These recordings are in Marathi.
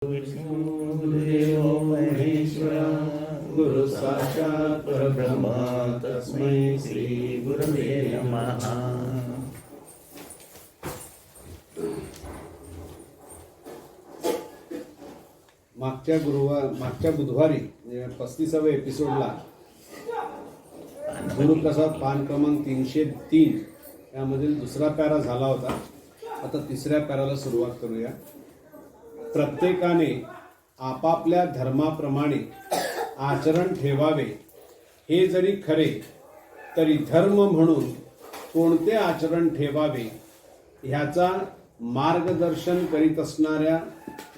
विष्णुदेव महेश्वरा गुरु साक्षात् परब्रह्म तस्मै श्री गुरवे नमः। मागच्या बुधवारी 35व्या एपिसोडला गुरुप्रसाद पान क्रमांक 303 यामधील दुसरा पॅरा झाला होता. आता तिसऱ्या पॅराला सुरुवात करूया. प्रत्येकाने आपापल्या धर्माप्रमाणे आचरण ठेवावे. हे जरी खरे तरी धर्म म्हणून कोणते आचरण ठेवावे ह्याचा मार्गदर्शन करीत असणाऱ्या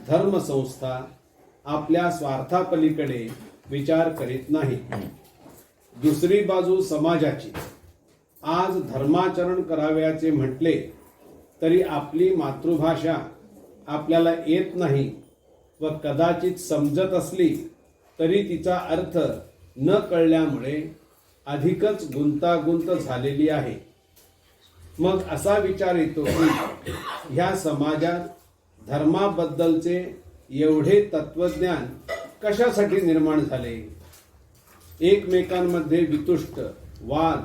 धर्मसंस्था आपल्या स्वार्थापलीकडे विचार करीत नाही. दुसरी बाजू समाजाची. आज धर्माचरण करावयाचे म्हटले तरी आपली मातृभाषा आपल्याला येत नाही व कदाचित समजत असली तरी तिचा अर्थ न कळल्यामुळे अधिकच गुंतागुंत झालेली आहे. मग असा विचार येतो की ह्या समाजात धर्माबद्दलचे एवढे तत्वज्ञान कशासाठी निर्माण झाले? एकमेकांमध्ये वितुष्ट वाद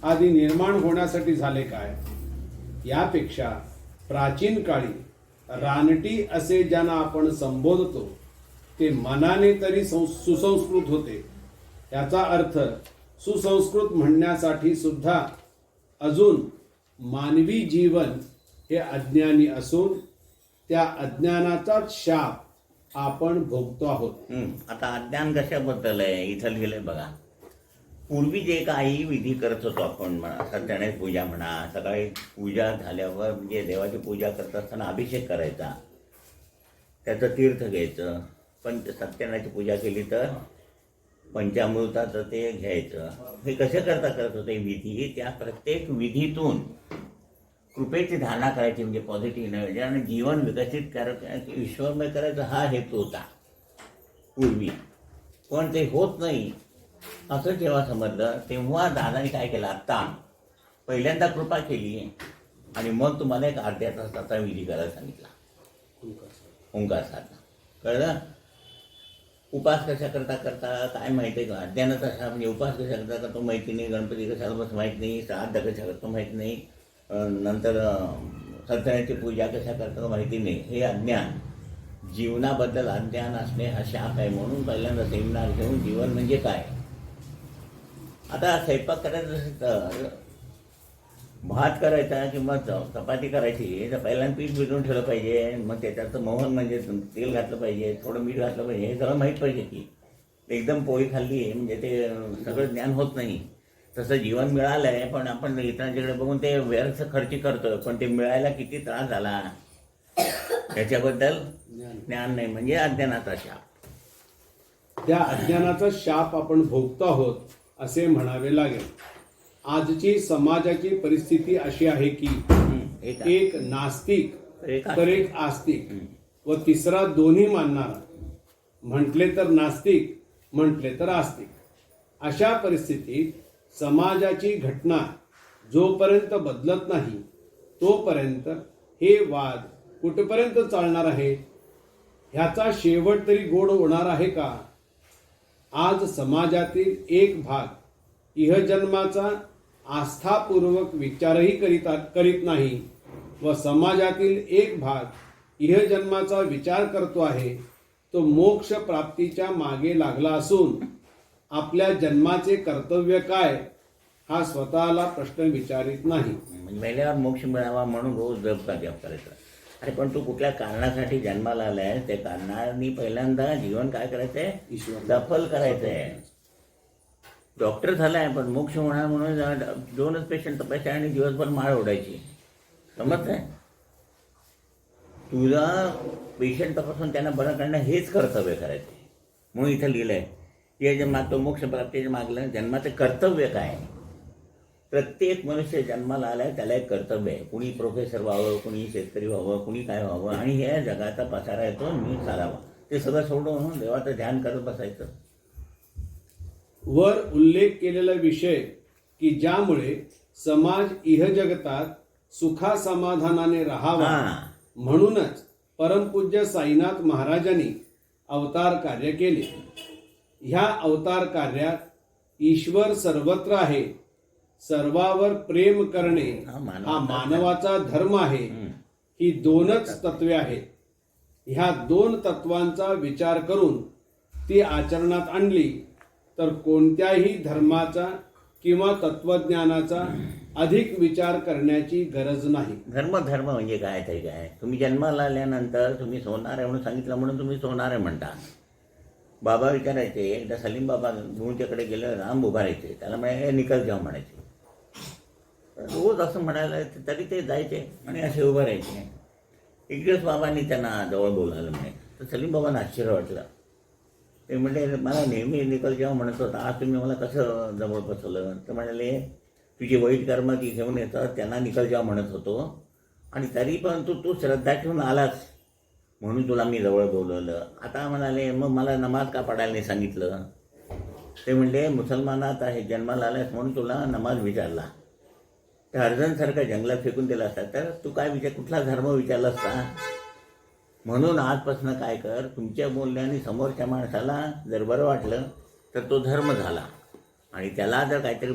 आदी निर्माण होण्यासाठी झाले काय? यापेक्षा प्राचीन काळी रानटी असे ज्यांना आपण संबोधतो ते मनाने तरी सुसंस्कृत होते. याचा अर्थ सुसंस्कृत म्हणण्यासाठी सुद्धा अजून मानवी जीवन हे अज्ञानी असून त्या अज्ञानाचाच शाप आपण भोगतो आहोत. आता अज्ञान कशाबद्दल आहे इथं लिहिलंय बघा. पूर्वी जे काही विधी करत होतो आपण म्हणा, सत्यनारायण पूजा म्हणा, सकाळी पूजा झाल्यावर म्हणजे देवाची पूजा करत असताना अभिषेक करायचा, त्याचं तीर्थ घ्यायचं. पण सत्यनारायणाची पूजा केली तर पंचामृताचं ते घ्यायचं. हे कसे करत होते विधी? त्या प्रत्येक विधीतून कृपेची धारणा करायची, म्हणजे पॉझिटिव्ह एनर्जी आणि जीवन विकसित करायचं, ईश्वरमय करायचं हा हेतू होता पूर्वी. पण ते होत नाही असं जेव्हा समजलं तेव्हा दादाने काय केलं, आत्ता पहिल्यांदा कृपा केली आणि मग तुम्हाला एक अर्ध्या तासाचा विधी करायला सांगितला. ओंकार साधना. कळलं? उपास कशा करता काय माहिती आहे का? अज्ञानाचा अशा म्हणजे उपास कशा करता तो माहिती नाही, गणपती कशाला बस माहीत नाही, श्राद्ध कशा करतो माहीत नाही, नंतर सत्यनारायणाची पूजा कशा करता माहिती नाही. हे अज्ञान, जीवनाबद्दल अज्ञान असणे हा शाप आहे. म्हणून पहिल्यांदा सेमिनार घेऊन जीवन म्हणजे काय. आता स्वयंपाक करायचं असेल तर भात करायचा किंवा चपाती करायची तर पहिल्यांदा पीठ भिजवून ठेवलं पाहिजे. मग त्याच्यात मोहन म्हणजे तेल घातलं पाहिजे, थोडं मीठ घातलं पाहिजे. हे सगळं माहीत पाहिजे की एकदम पोळी खाल्ली म्हणजे ते सगळं ज्ञान होत नाही. तसं जीवन मिळालं आहे पण आपण इतरांच्याकडे बघून ते व्यर्थ खर्ची करतोय. पण ते मिळायला किती त्रास झाला त्याच्याबद्दल ज्ञान नाही, म्हणजे अज्ञानाचा शाप. त्या अज्ञानाचा शाप आपण भोगतो आहोत असे म्हणावे लागेल. आजची समाजाची परिस्थिती अशी आहे की एक नास्तिक तर एक आस्तिक व तिसरा दोन्ही मानणारा, म्हटले तर नास्तिक म्हटले तर आस्तिक. अशा परिस्थितीत समाजाची घटना जोपर्यंत बदलत नाही तोपर्यंत हे वाद कुठपर्यंत चालणार आहे? ह्याचा शेवट तरी गोड होणार आहे का? आज समाजातील एक भाग इहजन्माचा आस्थापूर्वक विचारही करीत नाही व समाजातील एक भाग इहजन्माचा विचार करतो आहे. तो मोक्ष प्राप्तीच्या मागे लागला असून आपल्या जन्माचे कर्तव्य काय हा स्वतःला प्रश्न विचारित नाही. मेल्यावर मोक्ष मिळावा म्हणून रोज जप करायचा. अरे पण तू कुठल्या कारणासाठी जन्माला आलाय? त्या कारणाने पहिल्यांदा जीवन काय करायचंय? ईश्वर दफल करायचंय. डॉक्टर झालाय पण मोक्ष होणार म्हणून 2च पेशंट तपासायचे आणि दिवसभर माळ ओढायची. समजतंय? तुला पेशंट तपासून त्यांना बरं करणं हेच कर्तव्य करायचे. म्हणून इथं लिहिलंय की जन्मात तो मोक्ष प्राप्तीच्या मागलं जन्माचं कर्तव्य काय? प्रत्येक मनुष्य जन्माला आलाय त्याला एक कर्तव्य आहे. कुणी प्रोफेसर व्हावं, कुणी शेतकरी व्हावं, कुणी काय व्हावं आणि हे जगाचा पसारा येतो नीट चालावा. ते सगळं सोडून देवाचं ध्यान करत बसायचं. वर उल्लेख केलेला विषय की ज्यामुळे समाज इहजगतात सुखासमाधानाने राहावा म्हणूनच परमपूज्य साईनाथ महाराजांनी अवतार कार्य केले. ह्या अवतार कार्यात ईश्वर सर्वत्र आहे, सर्वावर प्रेम करणे हा मानवाचा धर्म आहे. ही दोनच तत्वे आहेत. ह्या दोन तत्वांचा विचार करून ती आचरणात आणली तर कोणत्याही धर्माचा किंवा तत्वज्ञानाचा अधिक विचार करण्याची गरज नाही. धर्म म्हणजे काय तरी काय? तुम्ही जन्माला आल्यानंतर तुम्ही सोनार आहे म्हणून सांगितलं म्हणून तुम्ही सोनार आहे म्हणता. बाबा विचारायचे, एकदा सलीम बाबा गुरुच्याकडे गेले, राम उभा राहायचे, त्याला म्हणाले निकल जाऊ म्हणायचे. रोज असं म्हणायला तरी ते जायचे आणि असे उभं राहायचे. एक दिवस बाबांनी त्यांना जवळ बोलावलं म्हणे. तर सलीम बाबांना आश्चर्य वाटलं. ते म्हणले, मला नेहमी निकल जेव्हा म्हणत होता, आज तुम्ही मला कसं जवळ बसवलं? तर म्हणाले, तुझी वाईट कर्म ती घेऊन येतात त्यांना निकल जेव्हा म्हणत होतो आणि तरी पण तू श्रद्धा ठेवून आलास म्हणून तुला मी जवळ बोलवलं. आता म्हणाले, मग मला नमाज का पडायला नाही सांगितलं? ते म्हणले, मुसलमानात आहे जन्माला आलास म्हणून तुला नमाज विचारला. तर अर्जनसारखा जंगलात फेकून दिला असता तर तू काय कुठला धर्म विचारला असता? म्हणून आजपासून काय कर, तुमच्या बोलण्याने समोरच्या माणसाला जर बरं वाटलं तर तो धर्म झाला आणि त्याला जर काहीतरी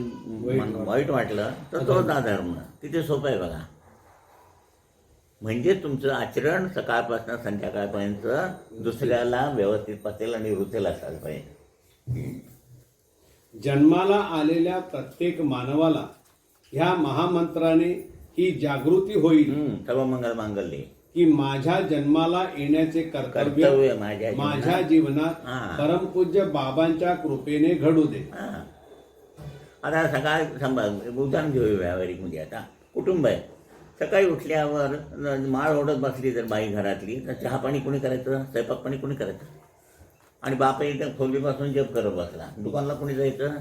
वाईट वाटलं तर तो ना धर्म. तिथे सोपं आहे बघा. म्हणजे तुमचं आचरण सकाळपासून संध्याकाळपर्यंत दुसऱ्याला व्यवस्थित पचेल आणि रुचेल असायला पाहिजे. जन्माला आलेल्या प्रत्येक मानवाला ह्या महामंत्राने ही जागृती होईल सर्व मंगल मांगल्ये की माझ्या जन्माला येण्याचे कर्तव्य माझ्या जीवनात परमपूज्य बाबांच्या कृपेने घडू दे. आता सकाळ उदाहरण घेऊ व्यावहारिक. म्हणजे आता कुटुंब आहे, सकाळी उठल्यावर माळ ओढत बसली तर बाई घरातली, तर चहा पाणी कोणी करायचं, स्वयंपाक पाणी कोणी करायचं? आणि बाप इथं खोलीपासून जप करत बसला. दुकानला कोणी जायचं?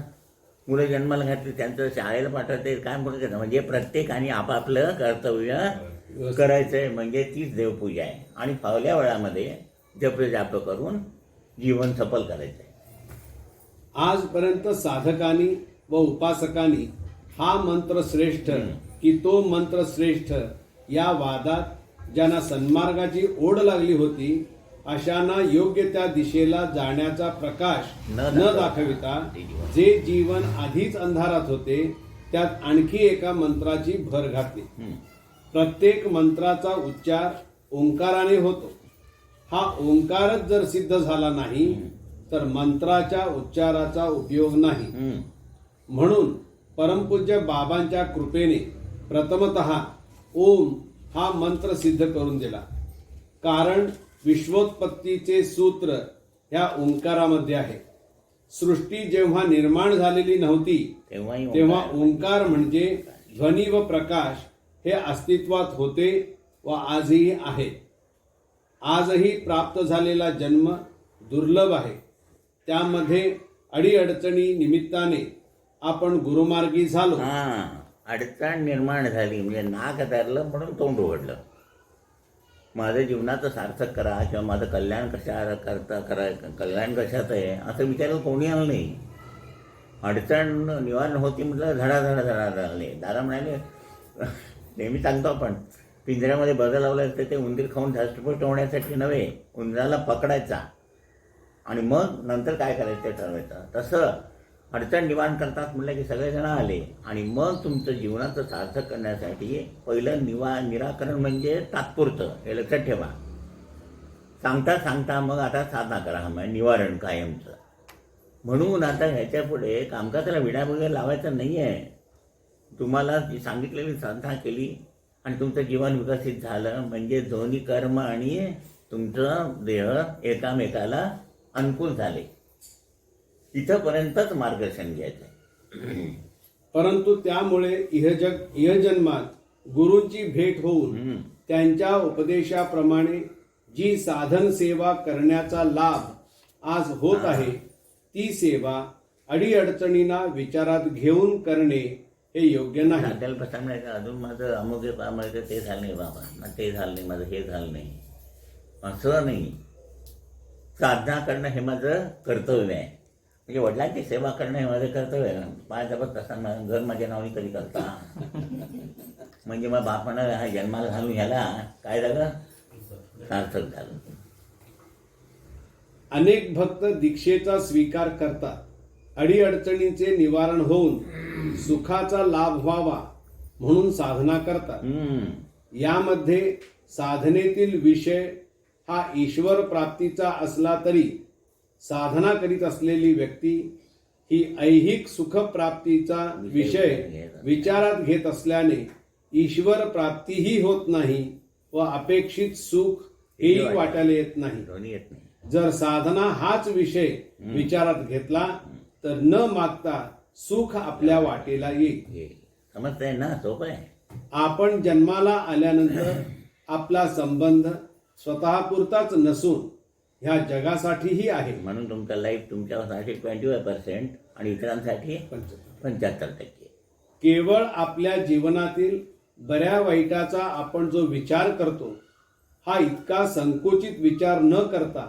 मुलं जन्माला घातली त्यांचं शाळेला पाठवते, काय कोणी करायचं? म्हणजे प्रत्येकाने आपापलं कर्तव्य करायचं आहे. म्हणजे तीच देवपूजा आहे. आणि फावल्या वेळामध्ये जप करून जीवन सफल करायचं आहे. आजपर्यंत साधकांनी व उपासकांनी हा मंत्र श्रेष्ठ की तो मंत्र श्रेष्ठ या वादात ज्यांना सन्मार्गाची ओढ लागली होती अशांना योग्य त्या दिशेला जाण्याचा प्रकाश न दाखविता जे जीवन आधीच अंधारात होते त्यात आणखी एका मंत्राची भर घातली. प्रत्येक मंत्राचा उच्चार ओंकाराने होतो. हा ओंकारच जर सिद्ध झाला नाही तर मंत्राच्या उच्चाराचा उपयोग नाही. म्हणून परमपूज्य बाबांच्या कृपेने प्रथमतः ओम हा मंत्र सिद्ध करून दिला. कारण विश्वोत्पत्तीचे सूत्र ह्या ओंकारामध्ये आहे. सृष्टी जेव्हा निर्माण झालेली नव्हती तेव्हा ओंकार म्हणजे ध्वनी व प्रकाश हे अस्तित्वात होते व आजही आहेत. आजही प्राप्त झालेला जन्म दुर्लभ आहे. त्यामध्ये अडीअडचणी निमित्ताने आपण गुरुमार्गी झालो. अडचण निर्माण झाली म्हणजे नाक धरलं म्हणून तोंड उघडलं. माझं जीवनाचं सार्थक करा किंवा माझं कल्याण कल्याण कशाचं आहे असं विचारायला कोणी आलं नाही. अडचण निवारण होती म्हटलं धडा नाही. दादा म्हणाले, नेहमी सांगतो आपण, पिंजऱ्यामध्ये बदल लावलं असतं ते उंदीर खाऊन धष्टपुष्ट होण्यासाठी नव्हे, उंदराला पकडायचा आणि मग नंतर काय करायचं ते ठरवायचं. तसं अडचण निवारण करतात म्हटलं की सगळेजण आले आणि मग तुमचं जीवनाचं सार्थक करण्यासाठी पहिलं निराकरण म्हणजे तात्पुरतं, हे लक्षात ठेवा. सांगता मग आता साधना करा, म्हणजे निवारण कायमचं. म्हणून आता ह्याच्या पुढे कामकाजाला विडा वगैरे लावायचं नाही आहे. तुम्हाला जी सांगितलेली साधना केली आणि तुमचं जीवन विकसित झालं म्हणजे दोन्ही कर्म आणि तुमचं देह एकामेकाला अनुकूल झाले. इथंपर्यंतच मार्गदर्शन घ्यायचं. परंतु त्यामुळे इहजन्मात गुरूंची भेट होऊन त्यांच्या उपदेशाप्रमाणे जी साधन सेवा करण्याचा लाभ आज होत आहे ती सेवा अडीअडचणींना विचारात घेऊन करणे हे योग्य नाही. त्याला प्रसंग नाही का, अजून माझं अमुक ते झालं नाही बाबा, ते झालं नाही, माझं हे झालं नाही, असं नाही. साधना करणं हे माझं कर्तव्य आहे. म्हणजे वडिलांची सेवा करणं हे माझं कर्तव्य आहे. माझ्या जबत तसा घर माझ्या नावाने कधी करता म्हणजे मग बाप म्हणाला हा जन्माला घालून ह्याला काय झालं सार्थक झालं. अनेक भक्त दीक्षेचा स्वीकार करतात, अडीअडचणींचे निवारण होऊन सुखाचा लाभ व्हावा म्हणून साधना करतात. यामध्ये साधनेतील विषय हा ईश्वर प्राप्तीचा असला तरी साधना करीत असलेली व्यक्ती ही ऐहिक सुख प्राप्तीचा विषय विचारात घेत असल्याने ईश्वर प्राप्तीही होत नाही व अपेक्षित सुख हेही वाटायला येत नाही. दोन्ही येत नाही. जर साधना हाच विषय विचारात घेतला तर न मागता सुख आपल्या वाटेला येईल. हे समजतंय ना, सोपं आहे. आपण जन्माला आल्यानंतर आपला संबंध स्वतःपुरताच नसून ह्या जगासाठीही आहे. म्हणून तुमचा लाईफ तुमच्यासाठी 25% आणि इतरांसाठी 75%. केवळ आपल्या जीवनातील बऱ्या वाईटाचा आपण जो विचार करतो हा इतका संकुचित विचार न करता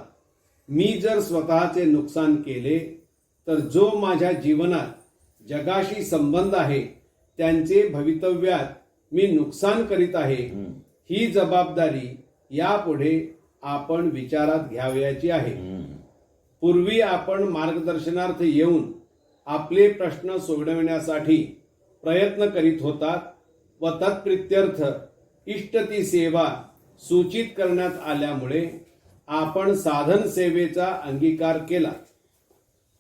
मी जर स्वतःचे नुकसान केले तर जो माझ्या जीवनात जगाशी संबंध आहे त्यांचे भवितव्यात मी नुकसान करीत आहे, ही जबाबदारी यापुढे आपण विचारात घ्यावयाची आहे. पूर्वी आपण मार्गदर्शनार्थ येऊन आपले प्रश्न सोडविण्यासाठी प्रयत्न करीत होतात व तत्प्रित्यर्थ इष्ट ती सेवा सूचित करण्यात आल्यामुळे आपण साधन सेवेचा अंगीकार केला.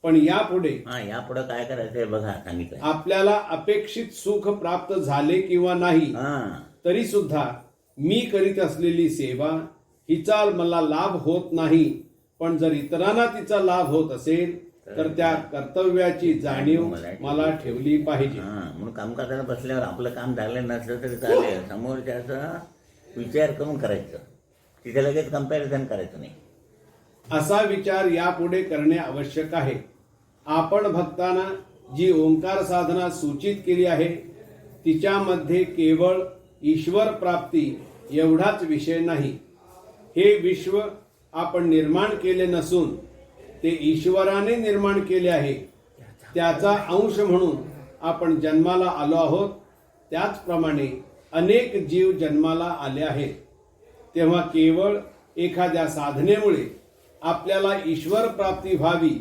पण यापुढे यापुढे काय करायचंय बघा, सांगितलं. आपल्याला अपेक्षित सुख प्राप्त झाले किंवा नाही तरी सुद्धा मी करीत असलेली सेवा हिचा मला लाभ होत नाही, पण जर इतरांना तिचा लाभ होत असेल तर त्या कर्तव्याची जाणीव मला ठेवली पाहिजे. म्हणून काम करताना बसल्यावर आपलं काम झालं नसलं तरी चालेल, समोरच्याचा विचार करून करायचं, तिथे लगेच कंपॅरिझन करायचं नाही. असा विचार यापुढे करणे आवश्यक आहे. आपण भक्तांना जी ओंकार साधना सूचित केली आहे तिच्यामध्ये केवळ ईश्वर प्राप्ती एवढाच विषय नाही. हे विश्व आपण निर्माण केले नसून ते ईश्वराने निर्माण केले आहे. त्याचा अंश म्हणून आपण जन्माला आलो आहोत. त्याचप्रमाणे अनेक जीव जन्माला आले आहेत. तेव्हा केवळ एखाद्या साधनेमुळे आपल्याला ईश्वर प्राप्ती व्हावी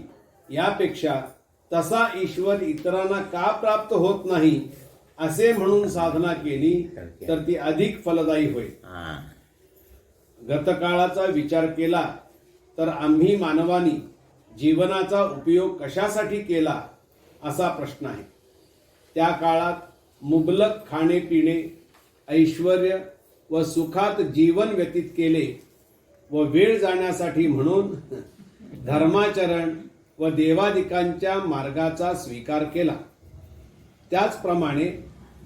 यापेक्षा तसा ईश्वर इतरांना का प्राप्त होत नाही असे म्हणून साधना केली तर ती अधिक फलदायी होईल. गतकाळाचा विचार केला तर आम्ही मानवानी जीवनाचा उपयोग कशासाठी केला असा प्रश्न आहे. त्या काळात मुबलक खाणे पिणे, ऐश्वर्य व सुखात जीवन व्यतीत केले व वेळ जाण्यासाठी म्हणून धर्माचरण व देवादिकांच्या मार्गाचा स्वीकार केला. त्याचप्रमाणे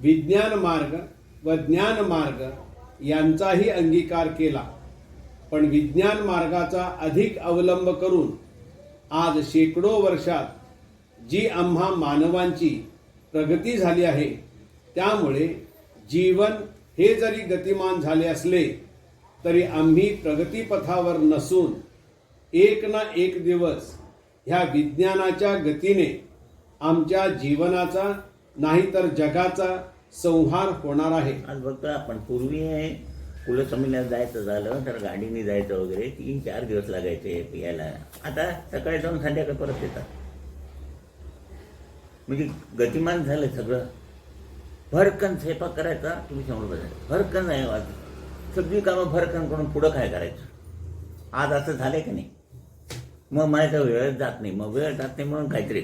विज्ञान मार्ग व ज्ञान मार्ग यांचाही अंगीकार केला. पण विज्ञान मार्गाचा अधिक अवलंब करून आज शेकडो वर्षात जी आम्हा मानवांची प्रगती झाली आहे त्यामुळे जीवन हे जरी गतिमान झाले असले तरी आम्ही प्रगतीपथावर नसून एक ना एक दिवस ह्या विज्ञानाच्या गतीने आमच्या जीवनाचा नाहीतर जगाचा संहार होणार आहे. आज बघतो आपण, पूर्वी कुलस्वामीला जायचं झालं तर गाडीने जायचं वगैरे 3-4 दिवस लागायचे यायला. आता सकाळी जाऊन संध्याकाळी परत येतात. म्हणजे गतिमान झालं सगळं. भरकन स्वयंपाक करायचा, तुम्ही समोर बघायचं, भरकन नाही वाजत, सगळी कामं भरकन करून पुढं काय करायचं. आज असं झालंय की नाही. मग माझा वेळच जात नाही, मग वेळ जात नाही म्हणून काहीतरी.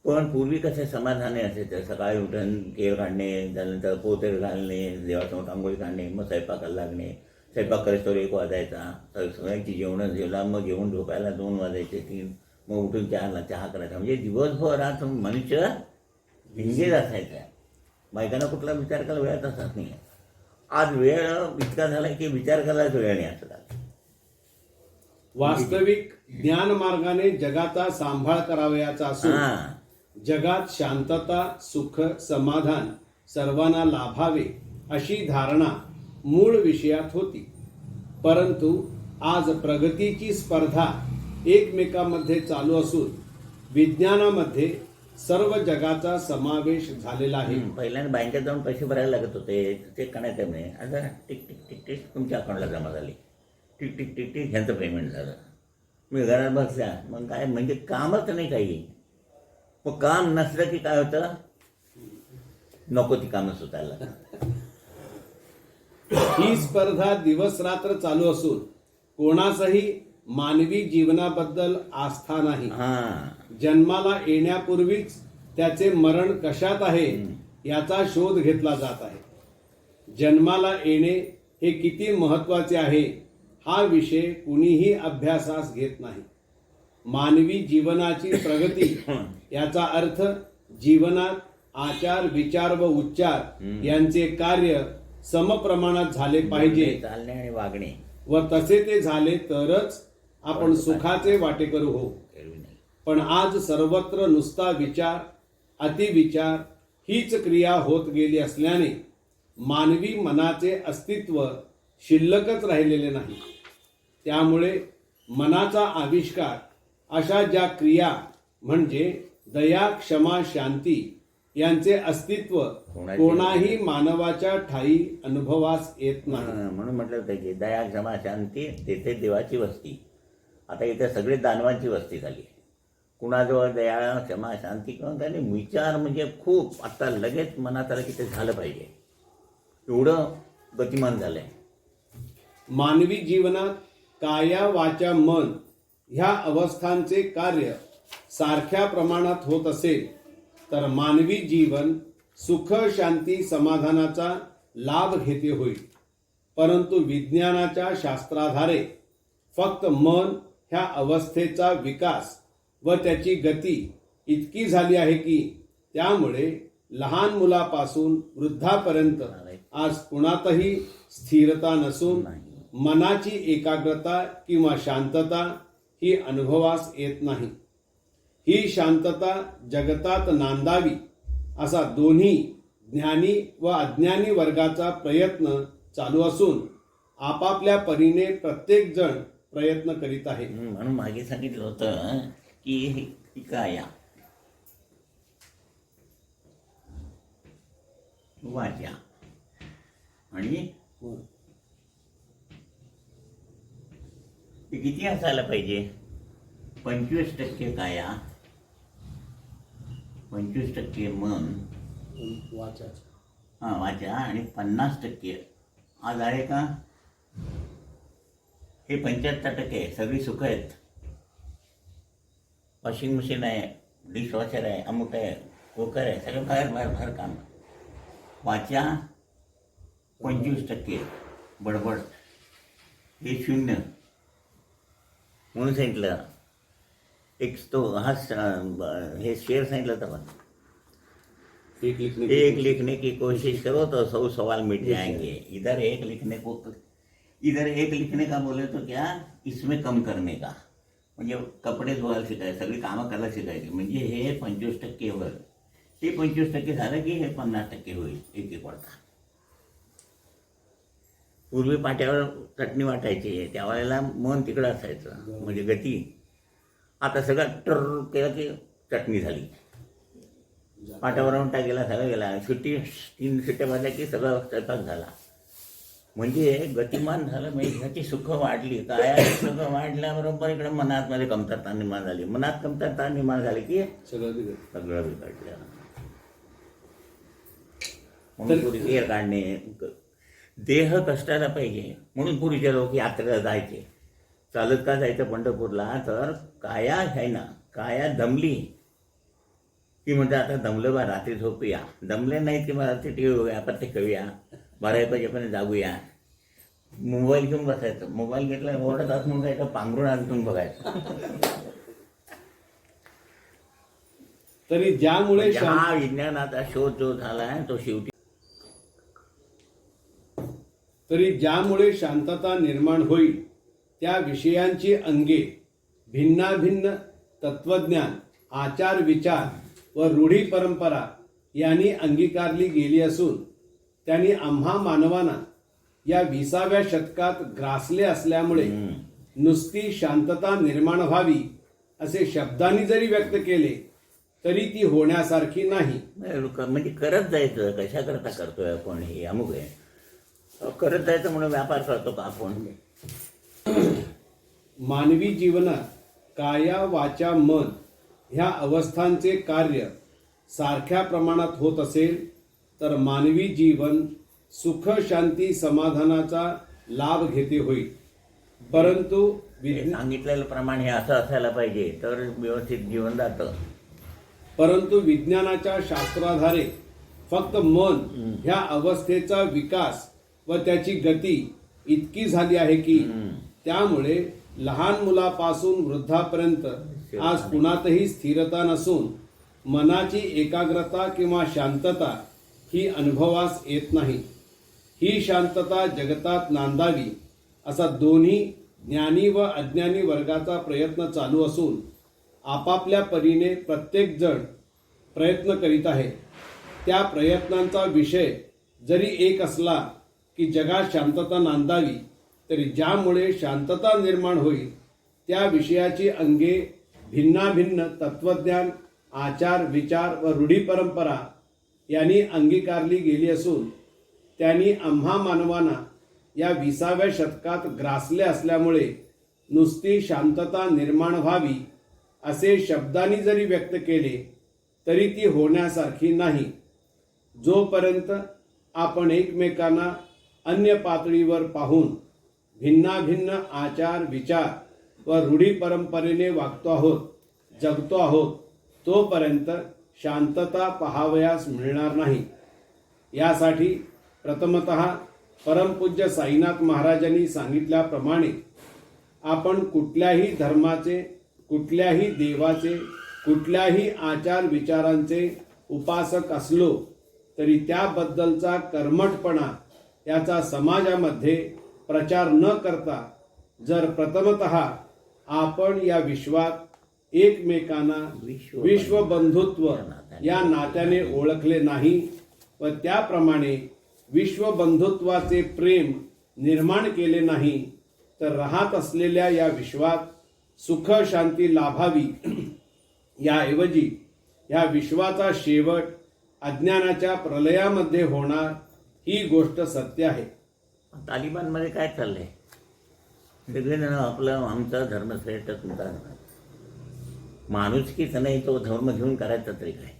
पण पूर्वी कसे समाधाने असायचे, सकाळी उठून केळ काढणे, त्यानंतर पोते घालणे, देवासमोर आंघोळी काढणे, मग स्वयंपाकाला लागणे. स्वयंपाक करेस्तोवर 1 वाजायचा, सगळ्यांची जेवणं जेवला, मग जेवण झोपायला 2 वाजायचे 3, मग उठून चहा करायचा. म्हणजे दिवसभर आज मनुष्य भिंगेत असायचा. बायकांना कुठला विचार करायला वेळच असत नाही. आज वेळ इतका झाला की विचार करायलाच वेळ नाही असं झालं. वास्तविक ज्ञान मार्गाने जगाचा सांभाळ करावयाचा असून जगात शांतता, सुख, समाधान सर्वांना लाभावे अशी धारणा मूळ विषयात होती. परंतु आज प्रगतीची स्पर्धा एकमेकांमध्ये चालू असून विज्ञानामध्ये सर्व जगाचा समावेश झालेला आहे. पहिल्यांदा बँकेत जाऊन पैसे भरायला लागत होते, ते कळायचं नाही. आता टिक टिक टिक टिक तुमच्या अकाउंटला जमा झाली, टिक टिक टिक टिक ह्यांचं पेमेंट झालं. मी घरात बसल्या, मग काय म्हणजे कामच नाही काही. मग काम नसलं की काय होतं, नको ती कामं सुटायला. ही स्पर्धा दिवस रात्र चालू असून कोणासही मानवी जीवनाबद्दल आस्था नाही. जन्माला येण्यापूर्वीच त्याचे मरण कशात आहे याचा शोध घेतला जात आहे. जन्माला येणे हे किती महत्वाचे आहे हा विषय कुणीही अभ्यासास घेत नाही. मानवी जीवनाची प्रगती याचा अर्थ जीवनात आचार विचार व उच्चार यांचे कार्य समप्रमाणात झाले पाहिजे. चालणे आणि वागणे व तसे ते झाले तरच आपण सुखाचे वाटेकरू हो. पण आज सर्वत्र नुसता विचार अतिविचार हीच क्रिया होत गेली असल्याने मानवी मनाचे अस्तित्व शिल्लकच राहिलेले नाही. त्यामुळे मनाचा आविष्कार अशा ज्या क्रिया म्हणजे दया क्षमा शांती यांचे अस्तित्व कोणाही मानवाच्या ठायी अनुभवास येत नाही. म्हणून म्हटलं होतं की दया क्षमा शांती तेथे देवाची वस्ती. आता इथे सगळे दानवांची वस्ती झाली. कुणाजवळ दया क्षमा शांती किंवा त्याने विचार म्हणजे खूप आता लगेच मनात आलं की ते झालं पाहिजे, एवढं गतिमान झालंय. मानवी जीवनात काया वाचा मन ह्या अवस्थांचे कार्य सारख्या प्रमाणात होत असेल तर मानवी जीवन सुख शांती समाधानाचा लाभ घेते होईल. परंतु विज्ञानाच्या शास्त्राधारे फक्त मन ह्या अवस्थेचा विकास व त्याची गती इतकी झाली आहे की त्यामुळे लहान मुलापासून वृद्धापर्यंत आज कुणातही स्थिरता नसून मनाची एकाग्रता किंवा शांतता ही अनुभवास येत नाही. ही शांतता जगतात नांदावी असा दोन्ही ज्ञानी व अज्ञानी वर्गाचा प्रयत्न चालू असून आपापल्या परीने प्रत्येक जण प्रयत्न करीत आहे. म्हणून मागे सांगितलं होतं की ही काया वाचा आणि ते किती असायला पाहिजे, 25% काया 25% मन वाचा आणि 50% आज आहे का, हे 75% सगळी सुख आहेत. वॉशिंग मशीन आहे, डिशवॉशर आहे, अमुक आहे, कुकर आहे, सगळं बाहेर बाहेर बाहेर काम. वाचा 25% बडबड, हे 0 म्हणून सांगितलं. एक तो हा हे शेर सांगितलं होता पण, एक लिखने की कोशिश करो तो 100 सवाल मिट जाएंगे. इधर एक लिखने का बोले तो क्या, इसमें कम करने का. म्हणजे कपडे धुवायला शिकायचे, सगळी कामं करायला शिकायची. म्हणजे हे 25% वर, ते 25% झालं की हे 50% होईल एक एक वाटा. पूर्वी पाट्यावर चटणी वाटायची, त्यावेळेला मन तिकडं असायचं म्हणजे गती. आता सगळं टर केलं की चटणी झाली, पाट्यावर टाकेला सगळं गेला, 3 शिट्ट्या वाजल्या की सगळं स्वयंपाक झाला. म्हणजे गतिमान झालं. म्हणजे ह्याची सुख वाढली, काय सुख वाढल्याबरोबर इकडे मनात मध्ये कमतरता निर्माण झाली. मनात कमतरता निर्माण झाली की सगळं बिघडलं. म्हणून पूर्वी एअर काढणे, देह कष्टाला पाहिजे. म्हणून पूर्वीचे लोक यात्रेला जायचे. चालत का जायचं पंढरपूरला, तर काया आहे ना, काया दमली की म्हणजे आता दमलं बा, रात्री झोपूया. दमले नाही की मग रात्री टी व्ही बघूया, आपण ते करूया, 12 वाजेपर्यंत जागूया. मोबाईल घेऊन बसायचं, मोबाईल घेतला ओरडत म्हणून जायचं, पांघरून आणून बघायचं. तरी ज्यामुळे हा विज्ञानाचा शोध जो झाला आहे तो शेवटी ज्यामुळे शांतता निर्माण होईल त्या विषयांची अंगे भिन्नाभिन्न तत्वज्ञान, आचार विचार व रूढी परंपरा यांनी अंगीकारली गेली असून त्यांनी आम्हा मानवांना या 20व्या शतकात ग्रासले असल्यामुळे नुसती शांतता निर्माण व्हावी असे शब्दांनी जरी व्यक्त केले तरी ती होण्यासारखी नाही. म्हणजे करत जायचं. कशा करता करतोय आपण हे अमुक आहे. करत जायचं म्हणून व्यापार करतो का आपण? मानवी जीवनात काया वाचा मन ह्या अवस्थांचे कार्य सारख्या प्रमाणात होत असेल तर मानवी जीवन सुख शांती समाधानाचा लाभ घेते होईल. परंतु सांगितलेलं प्रमाणे हे असं असायला पाहिजे तर व्यवस्थित जीवन जातं. परंतु विज्ञानाच्या शास्त्राधारे फक्त मन ह्या अवस्थेचा विकास व त्याची गती इतकी झाली आहे की त्यामुळे लहान मुलापासून वृद्धापर्यंत आज कुणातही स्थिरता नसून मनाची एकाग्रता किंवा शांतता ही अनुभवास येत नाही. ही शांतता जगतात नांदावी असा दोन्ही ज्ञानी व अज्ञानी वर्गाचा प्रयत्न चालू असून आपापल्या परीने प्रत्येक जण प्रयत्न करीत आहे. त्या प्रयत्नांचा विषय जरी एक असला की जगात शांतता नांदावी तरी ज्यामुळे शांतता निर्माण होईल त्या विषयाची अंगे भिन्नाभिन्न तत्वज्ञान, आचार, विचार व रूढी परंपरा यांनी अंगीकारली गेली असून त्यांनी आम्हा मानवांना या 20व्या शतकात ग्रासले असल्यामुळे नुसती शांतता निर्माण व्हावी असे शब्दांनी जरी व्यक्त केले तरी ती होण्यासारखी नाही. जोपर्यंत आपण एकमेकांना अन्य पातळीवर पाहून भिन्नाभिन्न आचार, विचार व रूढी परंपरेने वागतो आहोत, जगतो आहोत, तोपर्यंत शांतता पाहावयास मिळणार नाही. यासाठी प्रथमतः परमपूज्य साईनाथ महाराजांनी सांगितल्याप्रमाणे आपण कुठल्याही धर्माचे, कुठल्याही देवाचे, कुठल्याही आचार विचारांचे उपासक असलो तरी त्याबद्दलचा कर्मठपणा याचा समाजामध्ये प्रचार न करता जर प्रथमतः आपण या विश्वात एकमेकांना विश्वबंधुत्व या नात्याने ओळखले नाही व त्याप्रमाणे विश्वबंधुत्वाचे प्रेम निर्माण केले नाही तर राहत असलेल्या या विश्वात सुख शांती लाभावी याऐवजी या विश्वाचा शेवट अज्ञानाच्या प्रलयामध्ये होणार ही गोष्ट सत्य आहे. तालिबानमध्ये काय चाललंय? सगळेजण आपलं आमचा धर्म श्रेष्ठ, तुमचा माणुसकीच नाही तो धर्म घेऊन करायचा तरी काय?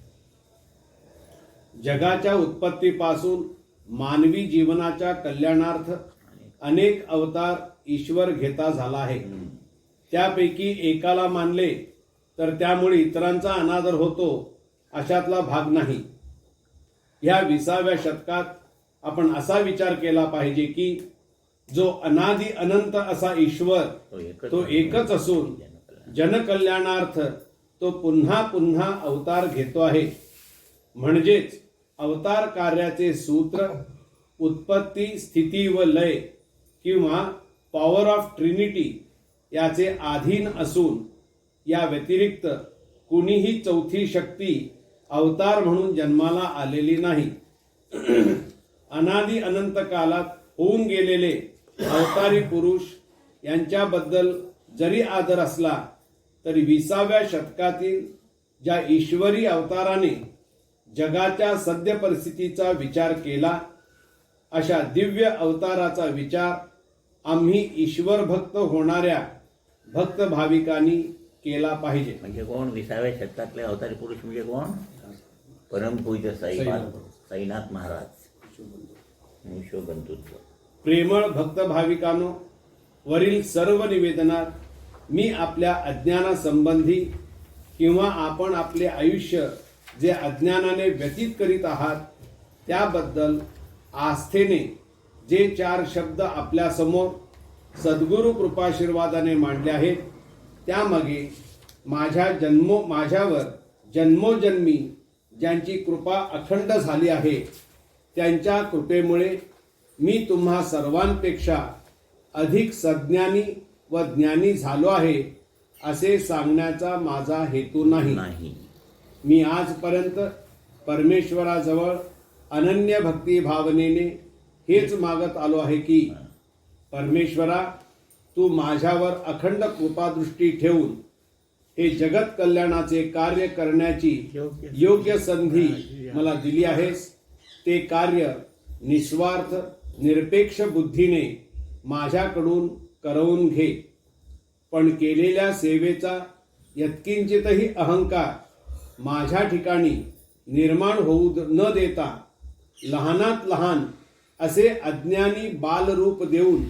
जगाच्या उत्पत्तीपासून मानवी जीवनाच्या कल्याणार्थ अनेक अवतार ईश्वर घेता झाला आहे. त्यापैकी एकाला मानले तर त्यामुळे इतरांचा अनादर होतो अशातला भाग नाही. या 20व्या शतकात आपण असा विचार केला पाहिजे की जो अनादि अनंत असा ईश्वर तो एकच असून जनकल्याणार्थ तो पुन्हा पुन्हा अवतार घेतो आहे. म्हणजेच अवतार कार्याचे सूत्र उत्पत्ती, स्थिती व लय किंवा पॉवर ऑफ ट्रिनिटी याचे अधीन असून या व्यतिरिक्त कुणीही चौथी शक्ती अवतार म्हणून जन्माला आलेली नाही. अनादि अनंत कालात होऊन गेलेले अवतारी पुरुष यांच्याबद्दल जरी आदर असला तरी 20व्या शतकातील ज्या ईश्वरी अवताराने जगाच्या सद्य परिस्थितीचा विचार केला अशा दिव्य अवताराचा विचार आम्ही ईश्वर भक्त होणाऱ्या भक्त भाविकांनी केला पाहिजे. म्हणजे कोण? 20व्या शतकातले अवतारी पुरुष म्हणजे कोण? परमपूज्य साईनाथ महाराज, विश्वबंधुत्व. प्रेमळ भक्त भाविकांनो, वरील सर्व निवेदनात मी आपल्या अज्ञानासंबंधी किंवा आपण आपले आयुष्य जे अज्ञानाने व्यतीत करीत आहात त्याबद्दल आस्थेने जे 4 शब्द आपल्या समोर सद्गुरु कृपाशीर्वादाने मांडले आहेत त्यामागे माझ्यावर जन्मोजन्मी ज्यांची कृपा अखंड झाली आहे त्यांच्या कृपेमुळे मी तुम्हा सर्वांपेक्षा अधिक सज्ञानी व ज्ञानी झालो आहे असे सांगण्याचा माझा हेतू नाही. मी आजपर्यंत परमेश्वराजवळ अनन्य भक्ती भावनेने हेच मागत आलो आहे की परमेश्वरा, तू माझ्यावर अखंड कृपादृष्टी ठेवून हे जगत कल्याणाचे कार्य करण्याची योग्य संधी मला दिली आहेस ते कार्य निस्वार्थ निरपेक्ष बुद्धीने माझ्याकडून करवून घे. पण केलेल्या सेवेचा यत्किंचितही अहंकार माझ्या ठिकाणी निर्माण होऊ न देता लहानात लहान असे अज्ञानी बालरूप देऊन